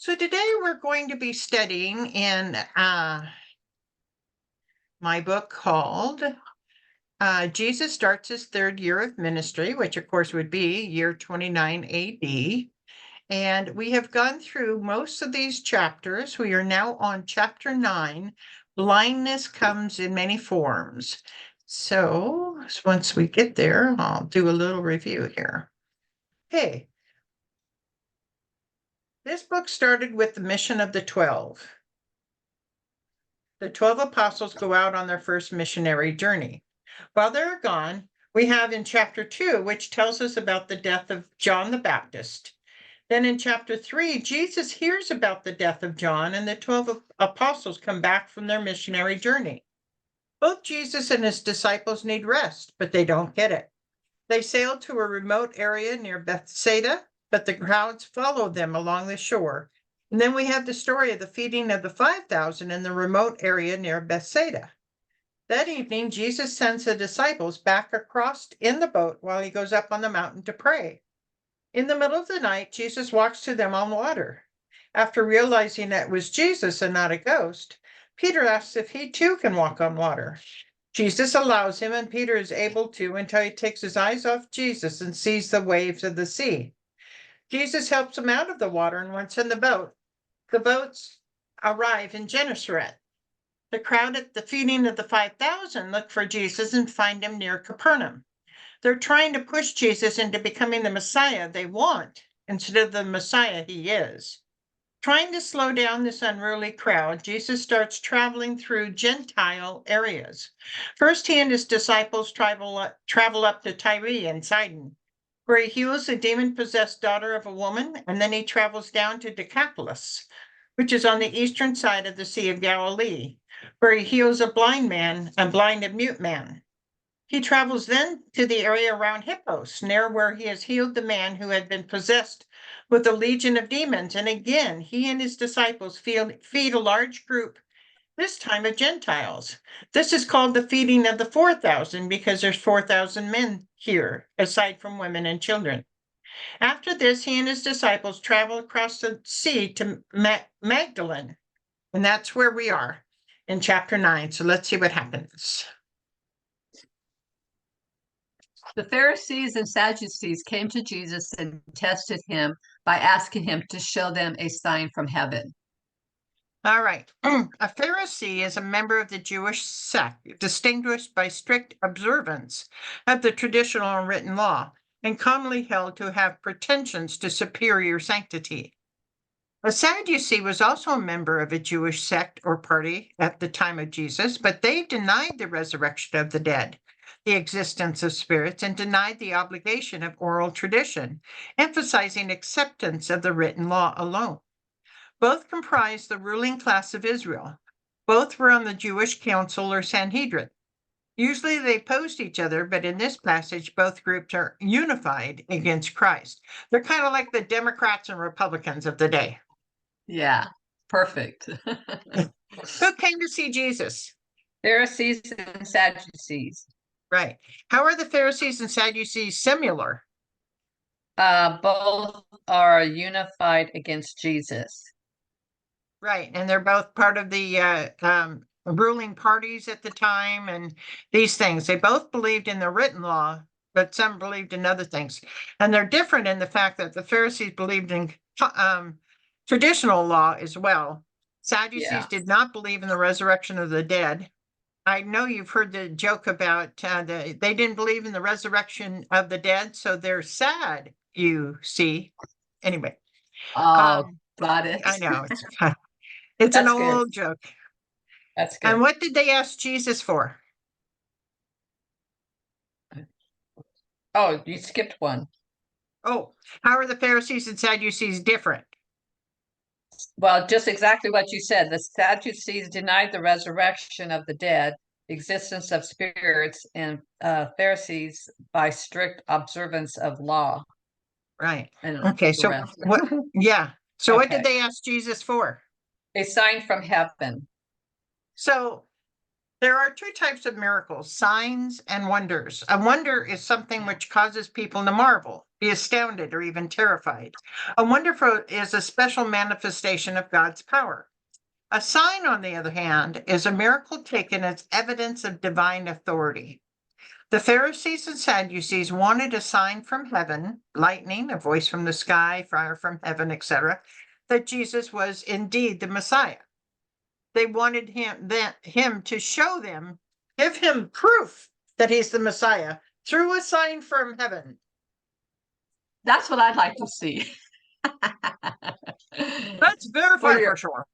So today we're going to be studying in my book called Jesus Starts His Third Year of Ministry, which of course would be year 29 AD. And we have gone through most of these chapters. We are now on chapter 9, Blindness Comes in Many Forms. So once we get there, I'll do a little review here. Okay. This book started with the mission of the 12. The 12 apostles go out on their first missionary journey. While they're gone, we have in chapter 2, which tells us about the death of John the Baptist. Then in chapter 3, Jesus hears about the death of John, and the 12 apostles come back from their missionary journey. Both Jesus and his disciples need rest, but they don't get it. They sail to a remote area near Bethsaida, but the crowds follow them along the shore. And then we have the story of the feeding of the 5,000 in the remote area near Bethsaida. That evening, Jesus sends the disciples back across in the boat while he goes up on the mountain to pray. In the middle of the night, Jesus walks to them on water. After realizing that it was Jesus and not a ghost, Peter asks if he too can walk on water. Jesus allows him, and Peter is able to until he takes his eyes off Jesus and sees the waves of the sea. Jesus helps him out of the water, and once in the boats arrive in Gennesaret. The crowd at the feeding of the 5,000 look for Jesus and find him near Capernaum. They're trying to push Jesus into becoming the Messiah they want instead of the Messiah he is. Trying to slow down this unruly crowd, Jesus starts traveling through Gentile areas. First, he and his disciples travel up to Tyre and Sidon, where he heals a demon-possessed daughter of a woman, and then he travels down to Decapolis, which is on the eastern side of the Sea of Galilee, where he heals a blind and mute man. He travels then to the area around Hippos, near where he has healed the man who had been possessed with a legion of demons. And again, he and his disciples feed a large group, this time of Gentiles. This is called the feeding of the 4,000 because there's 4,000 men here, aside from women and children. After this, he and his disciples travel across the sea to Magdalene, and that's where we are in chapter 9. So let's see what happens. The Pharisees and Sadducees came to Jesus and tested him by asking him to show them a sign from heaven. All right. A Pharisee is a member of the Jewish sect, distinguished by strict observance of the traditional and written law, and commonly held to have pretensions to superior sanctity. A Sadducee was also a member of a Jewish sect or party at the time of Jesus, but they denied the resurrection of the dead, the existence of spirits, and denied the obligation of oral tradition, emphasizing acceptance of the written law alone. Both comprised the ruling class of Israel. Both were on the Jewish council or Sanhedrin. Usually they opposed each other, but in this passage, both groups are unified against Christ. They're kind of like the Democrats and Republicans of the day. Yeah, perfect. Who came to see Jesus? Pharisees and Sadducees. Right. How are the Pharisees and Sadducees similar? Both are unified against Jesus. Right. And they're both part of the ruling parties at the time and these things. They both believed in the written law, but some believed in other things. And they're different in the fact that the Pharisees believed in traditional law as well. Sadducees did not believe in the resurrection of the dead. I know you've heard the joke about they didn't believe in the resurrection of the dead, so they're sad, you see. Anyway. Oh, got it. I know. It's an old joke. That's good. And what did they ask Jesus for? Oh, you skipped one. Oh, how are the Pharisees and Sadducees different? Well, just exactly what you said. The Sadducees denied the resurrection of the dead, existence of spirits, and Pharisees by strict observance of law. Right. Okay. So what? Yeah. So what did they ask Jesus for? A sign from heaven. So there are two types of miracles, signs and wonders. A wonder is something which causes people to marvel be astounded, or even terrified. A wonder is a special manifestation of God's power. A sign, on the other hand, is a miracle taken as evidence of divine authority. The Pharisees and Sadducees wanted a sign from heaven, lightning, a voice from the sky, fire from heaven, etc., that Jesus was indeed the Messiah. They wanted him to show them, give him proof that he's the Messiah through a sign from heaven. That's what I'd like to see. Let's verify for sure.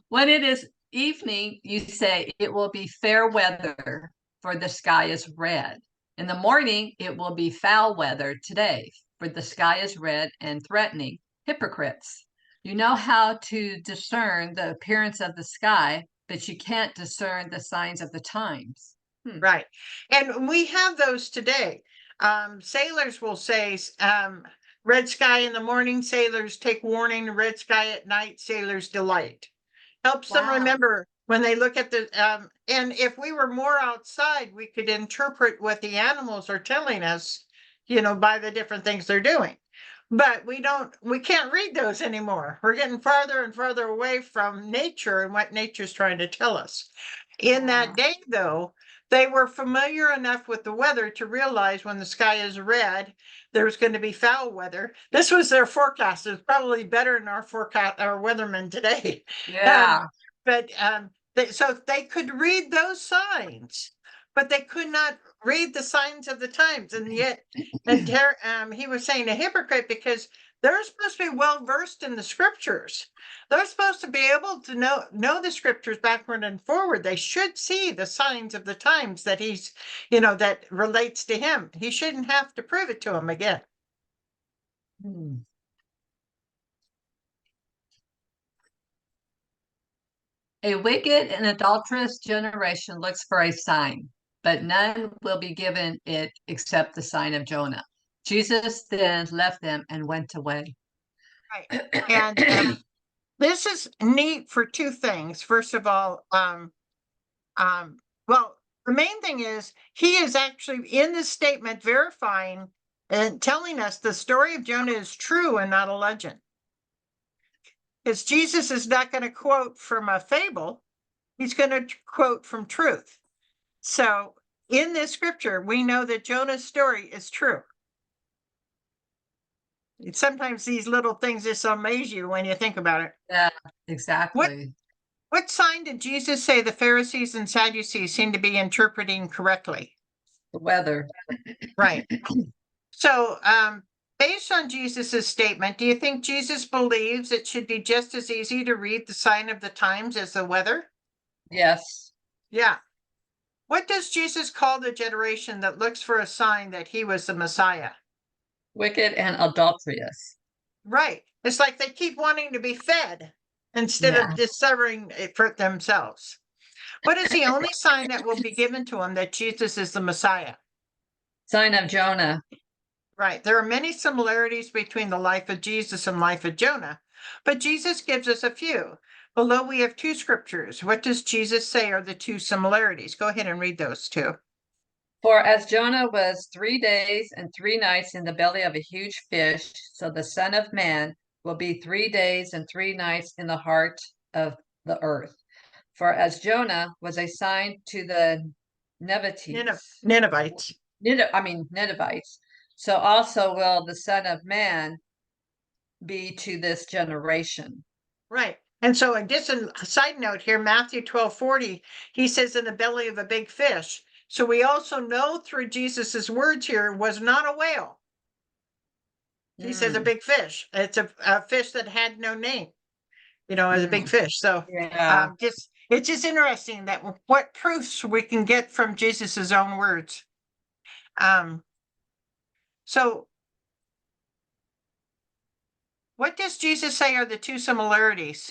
When it is evening, you say it will be fair weather, for the sky is red. In the morning, it will be foul weather today, for the sky is red and threatening. Hypocrites, you know how to discern the appearance of the sky, but you can't discern the signs of the times. Right. And we have those today. Sailors will say, red sky in the morning, sailors take warning, red sky at night, sailors delight. Helps them remember when they look at the, and if we were more outside, we could interpret what the animals are telling us, by the different things they're doing. But we can't read those anymore. We're getting farther and farther away from nature and what nature's trying to tell us. In that day, though, they were familiar enough with the weather to realize when the sky is red, there's going to be foul weather. This was their forecast. It's probably better than our weathermen today. Yeah. So they could read those signs, but they could not read the signs of the times. And yet, he was saying a hypocrite, because they're supposed to be well versed in the scriptures. They're supposed to be able to know the scriptures backward and forward. They should see the signs of the times that he's, that relates to him. He shouldn't have to prove it to him again. A wicked and adulterous generation looks for a sign, but none will be given it except the sign of Jonah. Jesus then left them and went away. Right. And this is neat for two things. First of all, well, the main thing is he is actually in this statement verifying and telling us the story of Jonah is true and not a legend. Because Jesus is not going to quote from a fable. He's going to quote from truth. So in this scripture, we know that Jonah's story is true. Sometimes these little things just amaze you when you think about it. Yeah, exactly. What sign did Jesus say the Pharisees and Sadducees seem to be interpreting correctly? The weather. Right. So, based on Jesus's statement, do you think Jesus believes it should be just as easy to read the sign of the times as the weather? Yes. Yeah. What does Jesus call the generation that looks for a sign that he was the Messiah? Wicked and adulterous. Right. It's like they keep wanting to be fed instead of discovering it for themselves. What is the only sign that will be given to them that Jesus is the Messiah? Sign of Jonah. Right. There are many similarities between the life of Jesus and life of Jonah, but Jesus gives us a few. Below we have two scriptures. What does Jesus say are the two similarities? Go ahead and read those two. For as Jonah was 3 days and 3 nights in the belly of a huge fish, so the Son of Man will be 3 days and 3 nights in the heart of the earth. For as Jonah was a sign to the Ninevites. Ninevites, so also will the Son of Man be to this generation. Right. And so just a side note here, Matthew 12:40, he says in the belly of a big fish. So we also know through Jesus's words here was not a whale. He says a big fish. It's a fish that had no name, as a big fish. So it's just interesting that what proofs we can get from Jesus's own words. So what does Jesus say are the two similarities?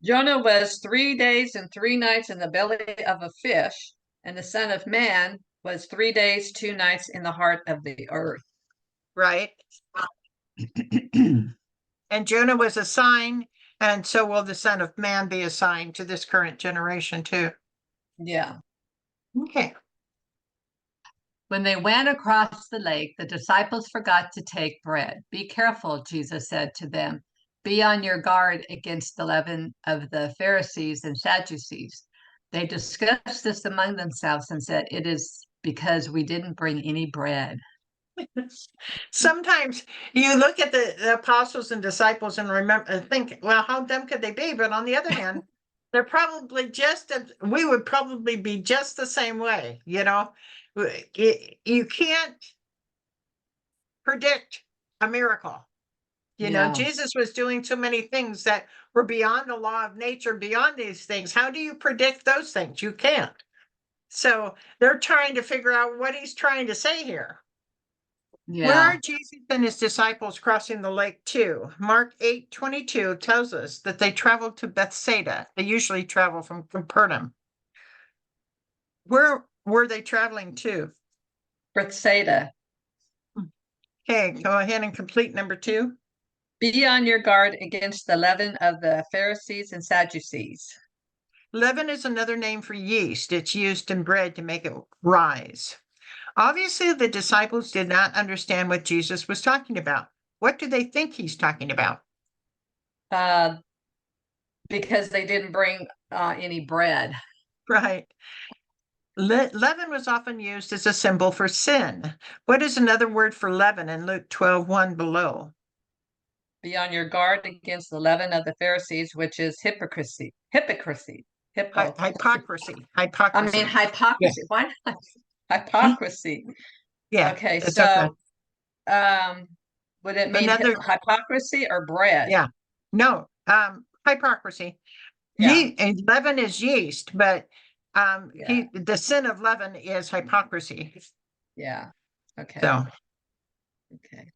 Jonah was 3 days and 3 nights in the belly of a fish, and the Son of Man was 3 days, 2 nights in the heart of the earth. Right. And Jonah was a sign, and so will the Son of Man be a sign to this current generation too. Yeah. Okay. When they went across the lake, the disciples forgot to take bread. Be careful, Jesus said to them. Be on your guard against the leaven of the Pharisees and Sadducees. They discussed this among themselves and said, it is because we didn't bring any bread. Sometimes you look at the apostles and disciples and remember, think, well, how dumb could they be? But on the other hand, they're probably we would probably be just the same way, you know? You can't predict a miracle. You know, Yeah. Jesus was doing so many things that were beyond the law of nature, beyond these things. How do you predict those things? You can't. So they're trying to figure out what he's trying to say here. Where Yeah. are Jesus and his disciples crossing the lake to? Mark 8:22 tells us that they traveled to Bethsaida. They usually travel from Capernaum. Where were they traveling to? Bethsaida. Okay, go ahead and complete number 2. Be on your guard against the leaven of the Pharisees and Sadducees. Leaven is another name for yeast. It's used in bread to make it rise. Obviously, the disciples did not understand what Jesus was talking about. What do they think he's talking about? Because they didn't bring any bread. Right. Leaven was often used as a symbol for sin. What is another word for leaven in Luke 12:1 below? Be on your guard against the leaven of the Pharisees, which is hypocrisy. Hypocrisy. Hypocrisy. I mean, hypocrisy. Yeah. Why not? Hypocrisy. Yeah, Okay, it's so okay. would it mean Another, hypocrisy or bread? yeah, no, hypocrisy. Yeah. Leaven is yeast, but Yeah. the sin of leaven is hypocrisy. Yeah. Okay. So Okay.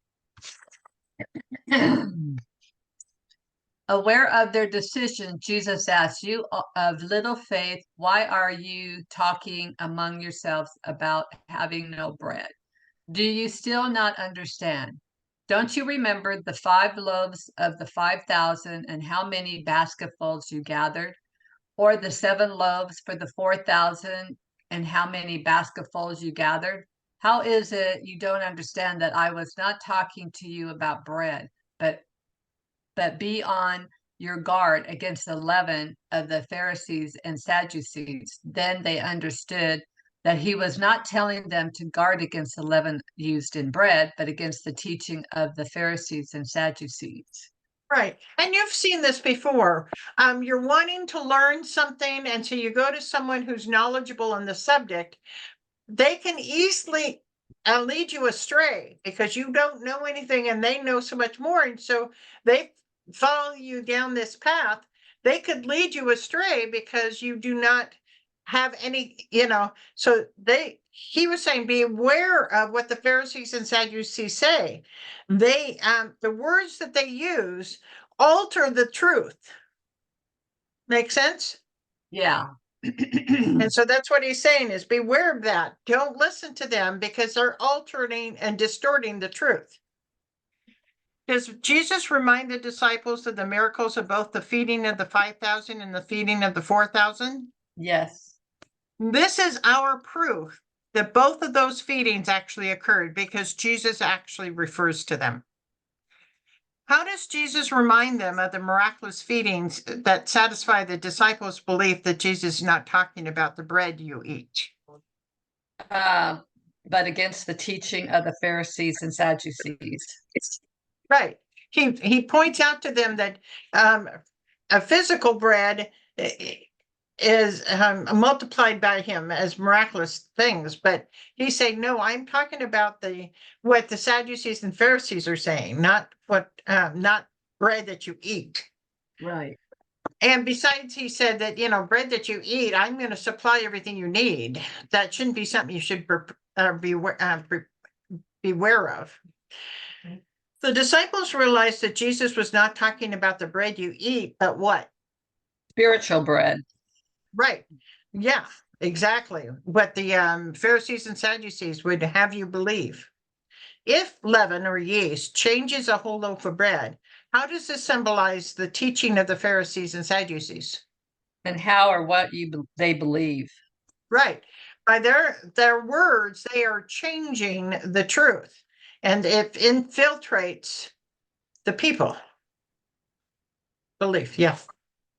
Aware of their decision, Jesus asked, you of little faith, why are you talking among yourselves about having no bread? Do you still not understand? Don't you remember the 5 loaves of the 5,000 and how many basketfuls you gathered? Or the 7 loaves for the 4,000 and how many basketfuls you gathered? How is it you don't understand that I was not talking to you about bread, but be on your guard against the leaven of the Pharisees and Sadducees? Then they understood that he was not telling them to guard against the leaven used in bread, but against the teaching of the Pharisees and Sadducees. right. And you've seen this before. You're wanting to learn something, and so you go to someone who's knowledgeable on the subject. They can easily lead you astray because you don't know anything and they know so much more. And so they follow you down this path. They could lead you astray because you do not have any, so he was saying, be aware of what the Pharisees and Sadducees say. The words that they use alter the truth. Make sense? Yeah. And so that's what he's saying is beware of that. Don't listen to them because they're altering and distorting the truth. Does Jesus remind the disciples of the miracles of both the feeding of the 5,000 and the feeding of the 4,000? Yes. This is our proof that both of those feedings actually occurred because Jesus actually refers to them. How does Jesus remind them of the miraculous feedings that satisfy the disciples' belief that Jesus is not talking about the bread you eat? But against the teaching of the Pharisees and Sadducees. Right. He points out to them that a physical bread is multiplied by him as miraculous things, but he's saying, no, I'm talking about what the Sadducees and Pharisees are saying, not not bread that you eat. Right. And besides, he said that, bread that you eat, I'm going to supply everything you need. That shouldn't be something you should beware of. The disciples realized that Jesus was not talking about the bread you eat, but what? Spiritual bread. Right. Yeah, exactly. What the Pharisees and Sadducees would have you believe. If leaven or yeast changes a whole loaf of bread, how does this symbolize the teaching of the Pharisees and Sadducees? And how or what they believe. Right. By their words, they are changing the truth, and it infiltrates the people. Belief, yeah.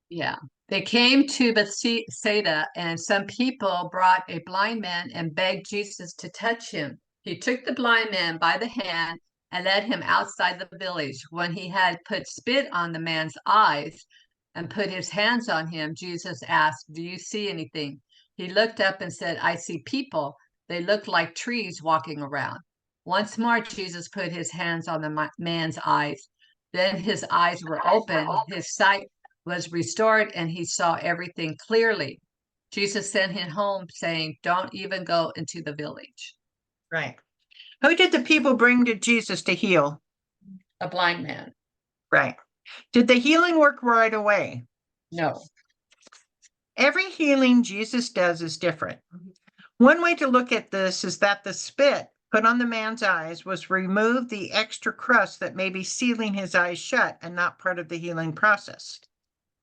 Yeah. They came to Bethsaida, and some people brought a blind man and begged Jesus to touch him. He took the blind man by the hand and led him outside the village. When he had put spit on the man's eyes and put his hands on him, Jesus asked, "Do you see anything?" He looked up and said, "I see people. They look like trees walking around." Once more, Jesus put his hands on the man's eyes. Then his eyes were open, his sight was restored, and he saw everything clearly. Jesus sent him home saying, "Don't even go into the village." Right. Who did the people bring to Jesus to heal? A blind man. Right. Did the healing work right away? No. Every healing Jesus does is different. One way to look at this is that the spit put on the man's eyes was remove the extra crust that may be sealing his eyes shut and not part of the healing process.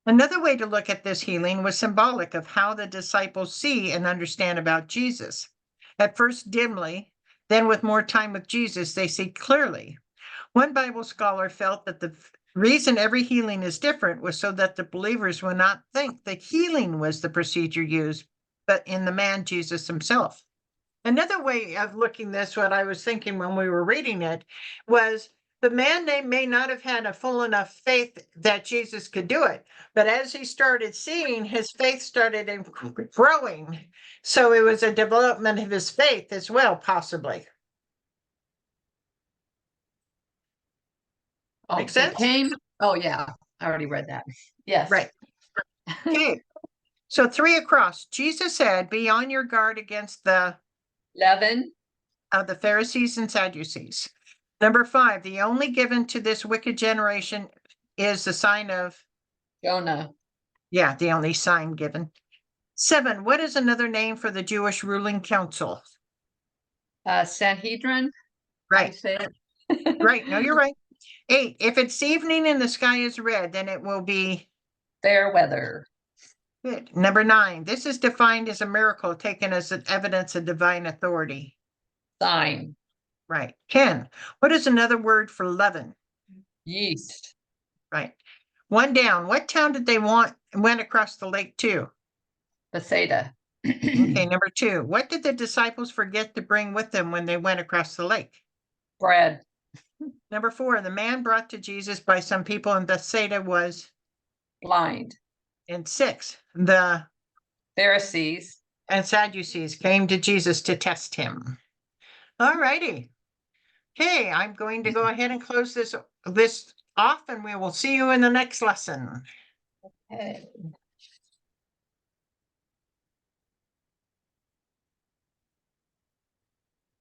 Another way to look at this healing was symbolic of how the disciples see and understand about Jesus. At first dimly, then with more time with Jesus, they see clearly. One Bible scholar felt that the reason every healing is different was so that the believers would not think that healing was the procedure used, but in the man Jesus himself. Another way of looking this, what I was thinking when we were reading it, was the man may not have had a full enough faith that Jesus could do it, but as he started seeing, his faith started growing. So it was a development of his faith as well, possibly. Oh, Make they sense? came. Oh, yeah. I already read that. Yes. Right. Okay. So 3 across. Jesus said, "Be on your guard against the Leaven. Pharisees and Sadducees." Number 5, the only given to this wicked generation is the sign of, Jonah. yeah, the only sign given. 7, what is another name for the Jewish ruling council? Sanhedrin. How do you Right, say it? right. No, you're right. 8, if it's evening and the sky is red, then it will be Fair weather. good. Number 9, this is defined as a miracle taken as an evidence of divine authority. Sign. Right. 10, what is another word for leaven? Yeast. Right. 1 down, what town did they went across the lake to? Bethsaida. Okay, number 2, what did the disciples forget to bring with them when they went across the lake? Bread. Number 4, the man brought to Jesus by some people in Bethsaida was, Blind. and 6, the Pharisees. and Sadducees came to Jesus to test him. All righty. Okay, I'm going to go ahead and close this off, and we will see you in the next lesson. Okay.